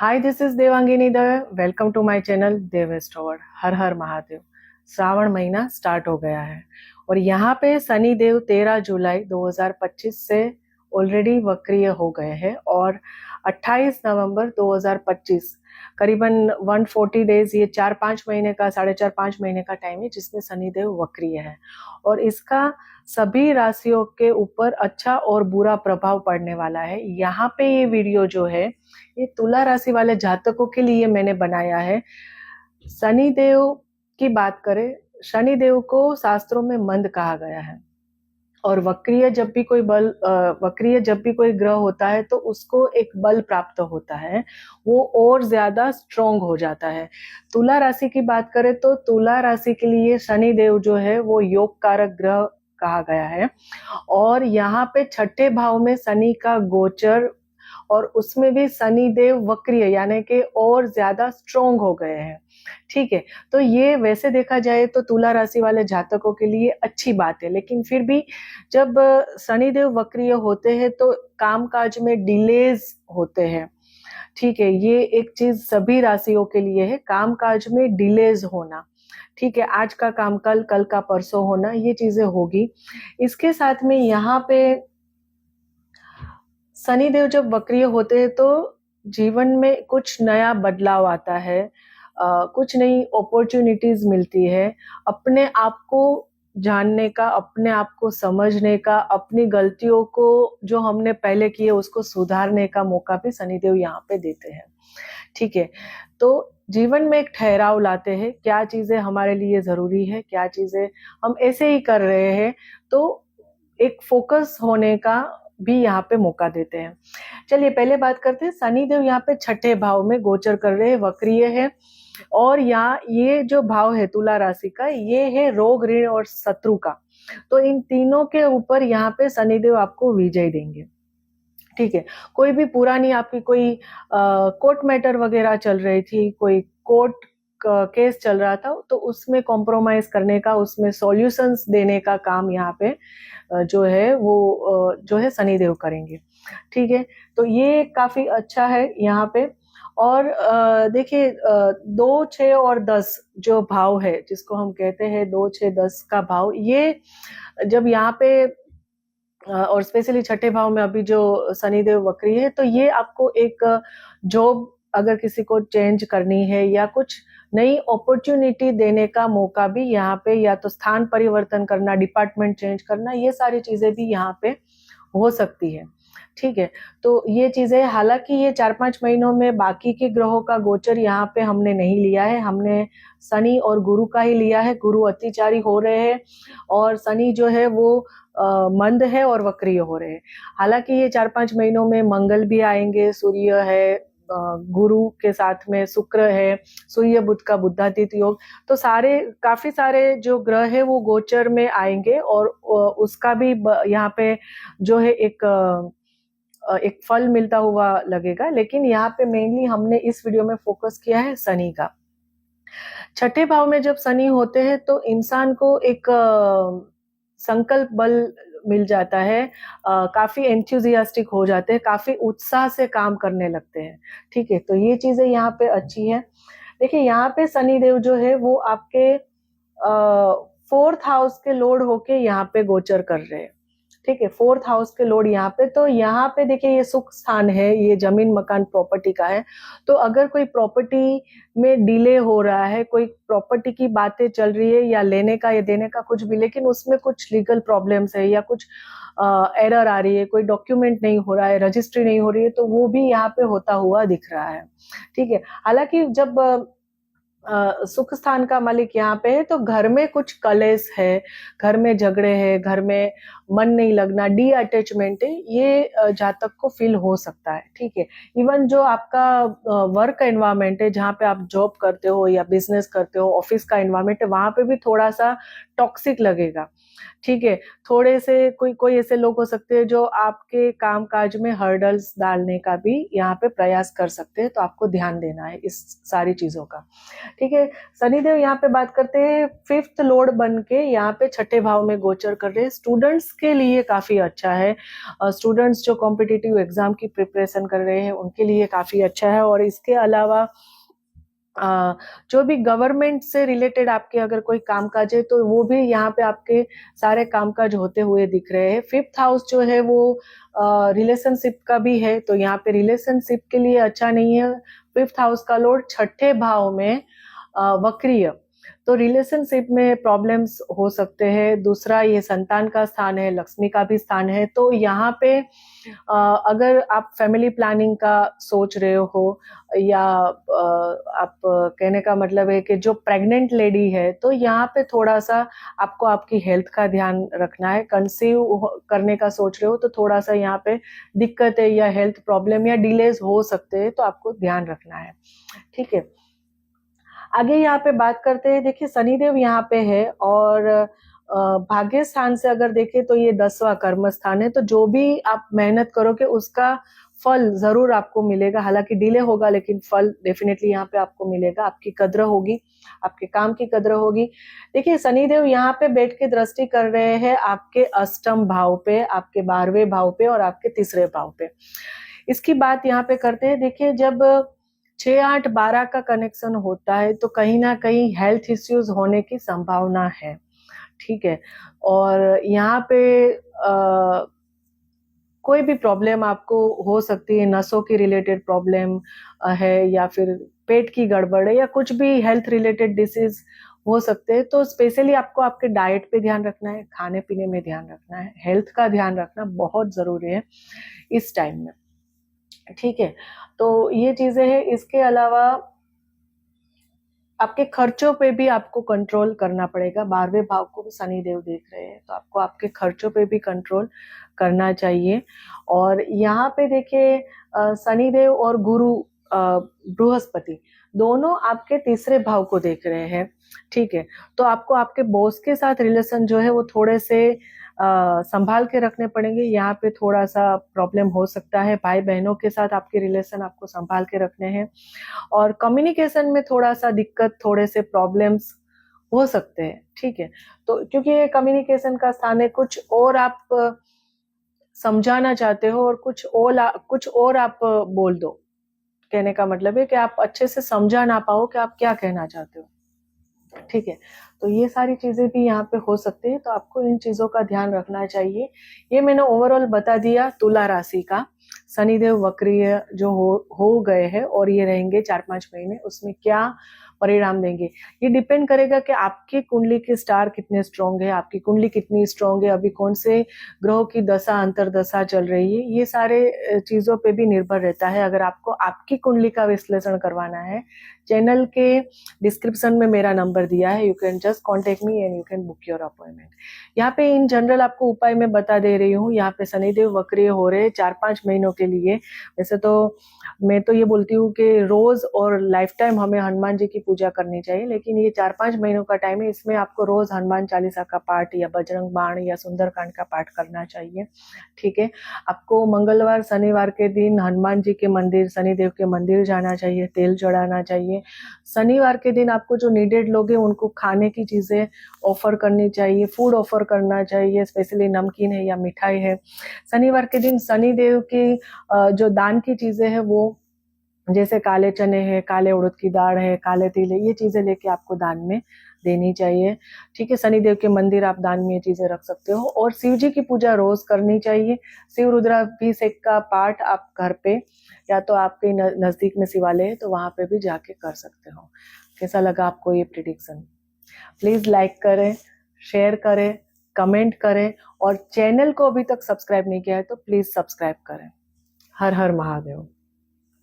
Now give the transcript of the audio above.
Hi, this is Devangini Dave. Welcome to my channel Dev astroword. हर हर महादेव। श्रावण महीना स्टार्ट हो गया है और यहाँ पे शनि देव 13 जुलाई 2025 से ऑलरेडी वक्रीय हो गए हैं और 28 नवंबर 2025 करीबन 140 डेज, ये 4-5 महीने का, 4.5 महीने का टाइम है जिसमें शनिदेव वक्रीय है और इसका सभी राशियों के ऊपर अच्छा और बुरा प्रभाव पड़ने वाला है। यहाँ पे ये वीडियो जो है ये तुला राशि वाले जातकों के लिए मैंने बनाया है। शनिदेव की बात करें, शनिदेव को शास्त्रों में मंद कहा गया है और वक्रीय जब भी कोई ग्रह होता है तो उसको एक बल प्राप्त होता है, वो और ज्यादा स्ट्रोंग हो जाता है। तुला राशि की बात करें तो तुला राशि के लिए शनिदेव जो है वो योग कारक ग्रह कहा गया है और यहाँ पे छठे भाव में शनि का गोचर और उसमें भी शनि देव वक्रीय यानी कि और ज्यादा स्ट्रोंग हो गए हैं। ठीक है, तो ये वैसे देखा जाए तो तुला राशि वाले जातकों के लिए अच्छी बात है, लेकिन फिर भी जब शनि देव वक्रीय होते हैं तो कामकाज में डिलेज होते हैं। ठीक है, ये एक चीज सभी राशियों के लिए है, कामकाज में डिलेज होना। ठीक है, आज का काम कल, कल का परसों होना, ये चीजें होगी। इसके साथ में यहाँ पे शनिदेव जब वक्रीय होते हैं तो जीवन में कुछ नया बदलाव आता है, कुछ नई अपॉर्चुनिटीज मिलती है, अपने आप को जानने का, अपने आप को समझने का, अपनी गलतियों को जो हमने पहले किए उसको सुधारने का मौका भी शनिदेव यहाँ पे देते हैं। ठीक है, तो जीवन में एक ठहराव लाते हैं, क्या चीजें हमारे लिए जरूरी है, क्या चीजें हम ऐसे ही कर रहे हैं, तो एक फोकस होने का भी यहाँ पे मौका देते हैं। चलिए पहले बात करते हैं, शनिदेव यहाँ पे छठे भाव में गोचर कर रहे हैं, वक्रीय है और यहाँ ये जो भाव है तुला राशि का, ये है रोग, ऋण और शत्रु का। तो इन तीनों के ऊपर यहाँ पे शनिदेव आपको विजय देंगे। ठीक है, कोई भी पुरानी आपकी कोई कोर्ट मैटर वगैरह चल रही थी, कोई कोर्ट केस चल रहा था, तो उसमें कॉम्प्रोमाइज करने का, उसमें सॉल्यूशंस देने का काम यहाँ पे जो है वो जो है शनिदेव करेंगे। ठीक है, तो ये काफी अच्छा है यहाँ पे। और देखिए 2, 6 और 10 जो भाव है, जिसको हम कहते हैं 2, 6, 10 का भाव, ये जब यहाँ पे और स्पेशली छठे भाव में अभी जो शनिदेव वक्री है, तो ये आपको एक जॉब अगर किसी को चेंज करनी है या कुछ नई अपॉर्चुनिटी देने का मौका भी यहाँ पे, या तो स्थान परिवर्तन करना, डिपार्टमेंट चेंज करना, ये सारी चीजें भी यहाँ पे हो सकती है। ठीक है, तो ये चीजें, हालांकि ये 4-5 महीनों में बाकी के ग्रहों का गोचर यहाँ पे हमने नहीं लिया है, हमने शनि और गुरु का ही लिया है। गुरु अतिचारी हो रहे हैं और शनि जो है वो मंद है और वक्रीय हो रहे हैं। हालांकि ये 4-5 महीनों में मंगल भी आएंगे, सूर्य है, गुरु के साथ में शुक्र है, सूर्य बुध का बुधादित्य योग, तो काफी सारे जो ग्रह है वो गोचर में आएंगे और उसका भी यहाँ पे जो है एक फल मिलता हुआ लगेगा। लेकिन यहाँ पे मेनली हमने इस वीडियो में फोकस किया है शनि का। छठे भाव में जब शनि होते हैं तो इंसान को एक संकल्प बल मिल जाता है, काफी एंथुजियास्टिक हो जाते हैं, काफी उत्साह से काम करने लगते हैं। ठीक है, तो ये चीजें यहाँ पे अच्छी है। देखिए यहाँ पे शनिदेव जो है वो आपके 4th हाउस के लॉर्ड होके यहाँ पे गोचर कर रहे हैं। ठीक है, 4th हाउस के लॉर्ड यहाँ पे, तो यहाँ पे देखिए ये सुख स्थान है, ये जमीन मकान प्रॉपर्टी का है। तो अगर कोई प्रॉपर्टी में डिले हो रहा है, कोई प्रॉपर्टी की बातें चल रही है या लेने का या देने का कुछ भी, लेकिन उसमें कुछ लीगल प्रॉब्लम्स है या कुछ एरर आ रही है, कोई डॉक्यूमेंट नहीं हो रहा है, रजिस्ट्री नहीं हो रही है, तो वो भी यहाँ पे होता हुआ दिख रहा है। ठीक है, हालांकि जब सुख स्थान का मालिक यहाँ पे है तो घर में कुछ कलेश है, घर में झगड़े हैं, घर में मन नहीं लगना, डी अटैचमेंट है, ये जातक को फील हो सकता है। ठीक है, इवन जो आपका वर्क एनवायरमेंट है, जहाँ पे आप जॉब करते हो या बिजनेस करते हो, ऑफिस का एनवायरमेंट है, वहां पे भी थोड़ा सा टॉक्सिक लगेगा। ठीक है, थोड़े से कोई ऐसे लोग हो सकते हैं जो आपके काम काज में हर्डल्स डालने का भी यहाँ पे प्रयास कर सकते हैं, तो आपको ध्यान देना है इस सारी चीजों का। ठीक है, शनिदेव यहाँ पे बात करते हैं 5th लॉर्ड बन के यहाँ पे 6ठे भाव में गोचर कर रहे हैं। स्टूडेंट्स के लिए काफी अच्छा है, स्टूडेंट्स जो कॉम्पिटिटिव एग्जाम की प्रिपरेशन कर रहे हैं उनके लिए काफी अच्छा है। और इसके अलावा जो भी गवर्नमेंट से रिलेटेड आपके अगर कोई कामकाज है तो वो भी यहाँ पे आपके सारे कामकाज होते हुए दिख रहे हैं। 5th हाउस जो है वो रिलेशनशिप का भी है, तो यहाँ पे रिलेशनशिप के लिए अच्छा नहीं है। 5th हाउस का लॉर्ड 6ठे भाव में वक्रीय, तो रिलेशनशिप में प्रॉब्लम्स हो सकते हैं। दूसरा, ये संतान का स्थान है, लक्ष्मी का भी स्थान है, तो यहाँ पे अगर आप फैमिली प्लानिंग का सोच रहे हो या आप कहने का मतलब है कि जो प्रेग्नेंट लेडी है, तो यहाँ पे थोड़ा सा आपको आपकी हेल्थ का ध्यान रखना है। कंसीव करने का सोच रहे हो तो थोड़ा सा यहाँ पे दिक्कतें या हेल्थ प्रॉब्लम या डिलेज हो सकते हैं, तो आपको ध्यान रखना है। ठीक है, आगे यहाँ पे बात करते हैं। देखिए शनिदेव यहाँ पे है और भाग्य स्थान से अगर देखें तो ये 10वां कर्म स्थान है, तो जो भी आप मेहनत करोगे उसका फल जरूर आपको मिलेगा। हालांकि डिले होगा लेकिन फल डेफिनेटली यहाँ पे आपको मिलेगा। आपकी कद्र होगी, आपके काम की कद्र होगी। देखिए शनिदेव यहाँ पे बैठ के दृष्टि कर रहे हैं आपके 8म भाव पे, आपके 12वें भाव पे और आपके 3रे भाव पे। इसकी बात यहाँ पे करते हैं। देखिए जब 6, 8, 12 का कनेक्शन होता है तो कहीं ना कहीं हेल्थ इश्यूज होने की संभावना है। ठीक है, और यहाँ पे कोई भी प्रॉब्लम आपको हो सकती है, नसों की रिलेटेड प्रॉब्लम है या फिर पेट की गड़बड़ है या कुछ भी हेल्थ रिलेटेड डिसीज हो सकते हैं। तो स्पेशली आपको आपके डाइट पे ध्यान रखना है, खाने पीने में ध्यान रखना है, हेल्थ का ध्यान रखना बहुत जरूरी है इस टाइम में। ठीक है, तो ये चीजें हैं। इसके अलावा आपके खर्चों पे भी आपको कंट्रोल करना पड़ेगा। 12वें भाव को भी शनिदेव देख रहे हैं, तो आपको आपके खर्चों पे भी कंट्रोल करना चाहिए। और यहाँ पे देखिए शनिदेव और गुरु बृहस्पति दोनों आपके 3रे भाव को देख रहे हैं। ठीक है, तो आपको आपके बॉस के साथ रिलेशन जो है वो थोड़े से संभाल के रखने पड़ेंगे। यहाँ पे थोड़ा सा प्रॉब्लम हो सकता है। भाई बहनों के साथ आपके रिलेशन आपको संभाल के रखने हैं और कम्युनिकेशन में थोड़ा सा दिक्कत, थोड़े से प्रॉब्लम्स हो सकते हैं। ठीक है, तो क्योंकि ये कम्युनिकेशन का स्थान है, कुछ और आप समझाना चाहते हो और कुछ और आप बोल दो। कहने का मतलब है कि आप अच्छे से समझा ना पाओ कि आप क्या कहना चाहते हो। ठीक है, तो ये सारी चीजें भी यहाँ पे हो सकती है, तो आपको इन चीजों का ध्यान रखना चाहिए। ये मैंने ओवरऑल बता दिया तुला राशि का। शनिदेव वक्रीय जो हो गए हैं और ये रहेंगे 4-5 महीने, उसमें क्या परिणाम देंगे ये डिपेंड करेगा कि आपकी कुंडली के स्टार कितने स्ट्रॉन्ग है, आपकी कुंडली कितनी स्ट्रॉन्ग है, अभी कौन से ग्रहों की दशा अंतरदशा चल रही है, ये सारे चीजों पे भी निर्भर रहता है। अगर आपको आपकी कुंडली का विश्लेषण करवाना है, चैनल के डिस्क्रिप्शन में मेरा नंबर दिया है, you can just contact me and you can book your appointment. यहाँ पे इन जनरल आपको उपाय मैं बता दे रही हूँ। यहाँ पे शनिदेव वक्रीय हो रहे 4-5 महीनों के लिए। वैसे तो मैं तो ये बोलती हूँ कि रोज और लाइफ टाइम हमें हनुमान जी की पूजा करनी चाहिए, लेकिन ये 4-5 महीनों का टाइम है, इसमें आपको रोज हनुमान चालीसा का पाठ या बजरंग बाण या सुंदरकांड का पाठ करना चाहिए। ठीक है, आपको मंगलवार शनिवार के दिन हनुमान जी के मंदिर, शनिदेव के मंदिर जाना चाहिए, तेल चढ़ाना चाहिए। शनिवार के दिन आपको जो नीडेड लोग हैं उनको खाने की चीजें ऑफर करनी चाहिए, फूड ऑफर करना चाहिए, स्पेशली नमकीन है या मिठाई है। शनिवार के दिन शनिदेव की जो दान की चीजें हैं वो जैसे काले चने हैं, काले उड़द की दाल है, काले तिल है, ये चीजें लेके आपको दान में देनी चाहिए। ठीक है, शनिदेव के मंदिर आप दान में ये चीजें रख सकते हो। और शिव जी की पूजा रोज करनी चाहिए। शिव रुद्राभिषेक का पाठ आप घर पे या तो आपके नजदीक में शिवालय है तो वहां पे भी जाके कर सकते हो। कैसा लगा आपको ये प्रिडिक्शन? प्लीज लाइक करें, शेयर करें, कमेंट करें और चैनल को अभी तक सब्सक्राइब नहीं किया है तो प्लीज सब्सक्राइब करें। हर हर महादेव।